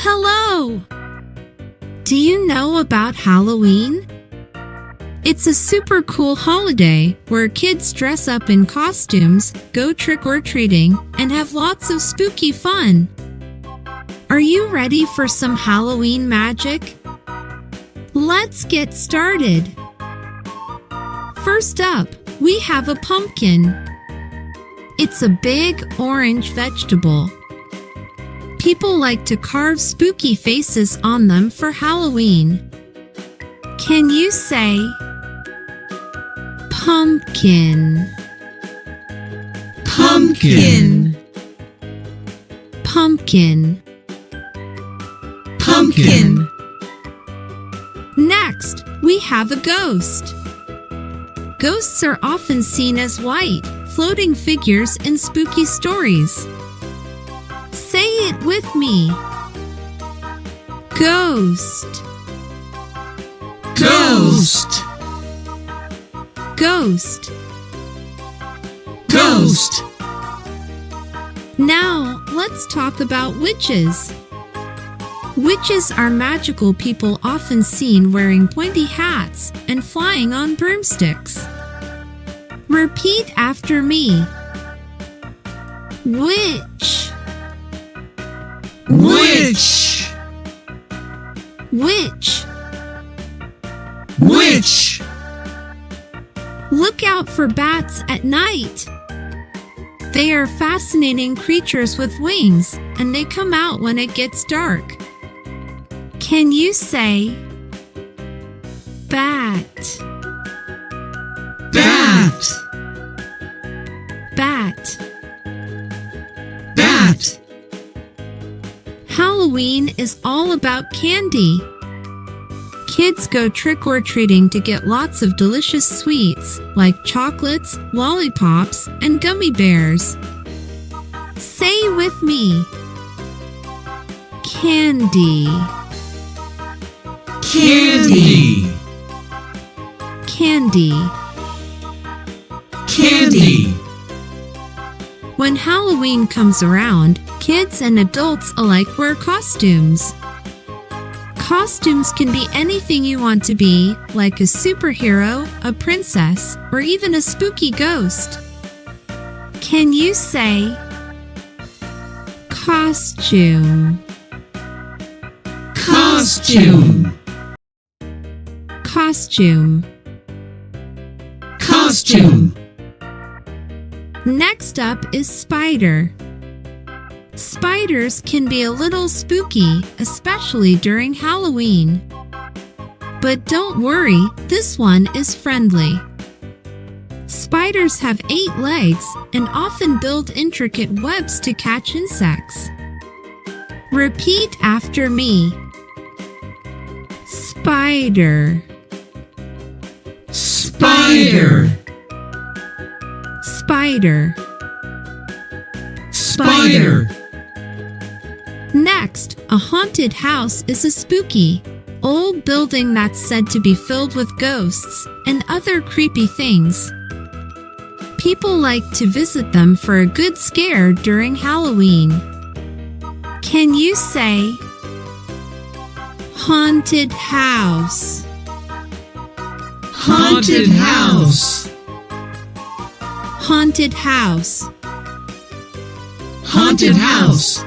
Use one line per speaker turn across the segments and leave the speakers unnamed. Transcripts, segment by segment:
Hello! Do you know about Halloween? It's a super cool holiday where kids dress up in costumes, go trick-or-treating, and have lots of spooky fun. Are you ready for some Halloween magic? Let's get started. First up, we have a pumpkin. It's a big orange vegetable. People like to carve spooky faces on them for Halloween. Can you say pumpkin?
Pumpkin.
Pumpkin.
Pumpkin.
Next, we have a ghost. Ghosts are often seen as white, floating figures in spooky stories. Say it with me. Ghost.
Ghost.
Ghost.
Ghost.
Now, let's talk about witches. Witches are magical people often seen wearing pointy hats and flying on broomsticks. Repeat after me. Witch.
Witch.
Witch.
Witch.
Look out for bats at night. They are fascinating creatures with wings, and they come out when it gets dark. Can you say bat?
Bat.
Bat.
Bat.
Halloween is all about candy. Kids go trick-or-treating to get lots of delicious sweets like chocolates, lollipops, and gummy bears. Say with me. Candy.
Candy.
Candy.
Candy.
When Halloween comes around, kids and adults alike wear costumes. Costumes can be anything you want to be, like a superhero, a princess, or even a spooky ghost. Can you say costume?
Costume.
Costume.
Costume.
Next up is spider. Spiders can be a little spooky, especially during Halloween. But don't worry, this one is friendly. Spiders have 8 legs and often build intricate webs to catch insects. Repeat after me. Spider.
Spider.
Spider.
Spider.
Next, a haunted house is a spooky, old building that's said to be filled with ghosts and other creepy things. People like to visit them for a good scare during Halloween. Can you say haunted house?
Haunted house.
Haunted house.
Haunted house.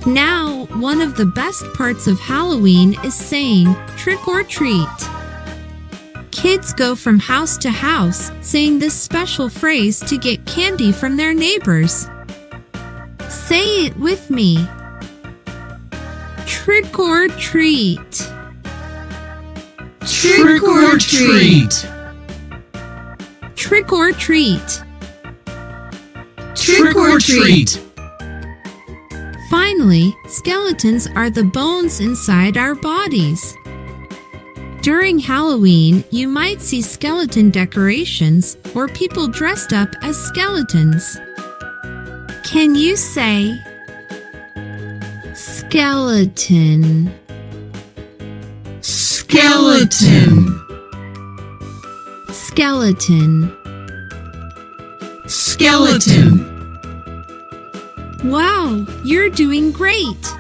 Now, one of the best parts of Halloween is saying trick or treat. Kids go from house to house saying this special phrase to get candy from their neighbors. Say it with me. Trick or treat.
Trick or treat.
Trick or treat.
Trick or treat.
Finally, skeletons are the bones inside our bodies. During Halloween, you might see skeleton decorations or people dressed up as skeletons. Can you say skeleton?
Skeleton.
Skeleton.
Skeleton.
Wow, you're doing great!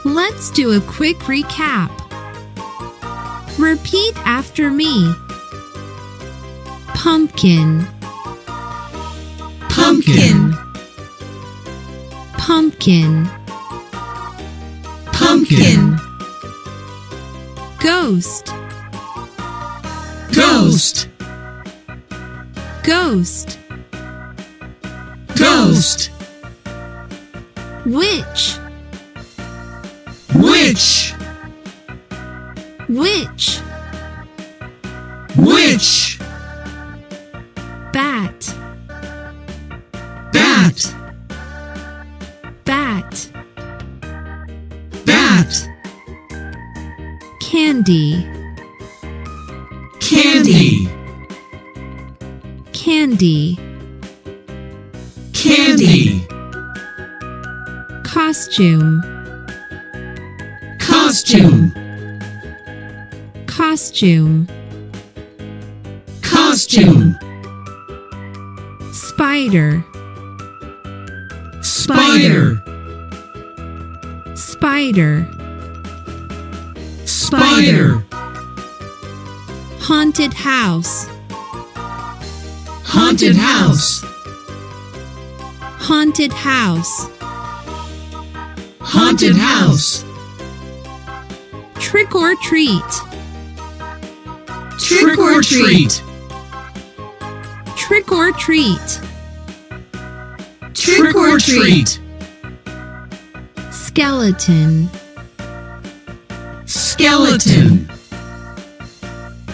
Let's do a quick recap. Repeat after me. Pumpkin,
Pumpkin.
pumpkin,
Pumpkin.
ghost,
Ghost.
ghost,
Ghost.
witch,
Witch.
witch,
Witch.
bat,
Bat.
bat,
Bat.
candy,
Candy.
candy,
Candy.
costume,
Costume.
costume,
Costume.
spider,
Spider.
spider,
Spider.
haunted house,
Haunted house.
haunted house,
Haunted house.
trick or treat,
Trick or treat.
trick or treat,
Trick or treat.
skeleton,
Skeleton.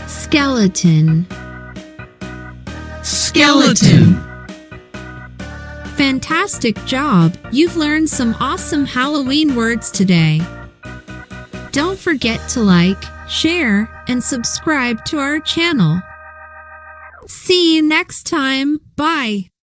skeleton,
Skeleton.
Fantastic job! You've learned some awesome Halloween words today. Don't forget to like, share, and subscribe to our channel. See you next time. Bye!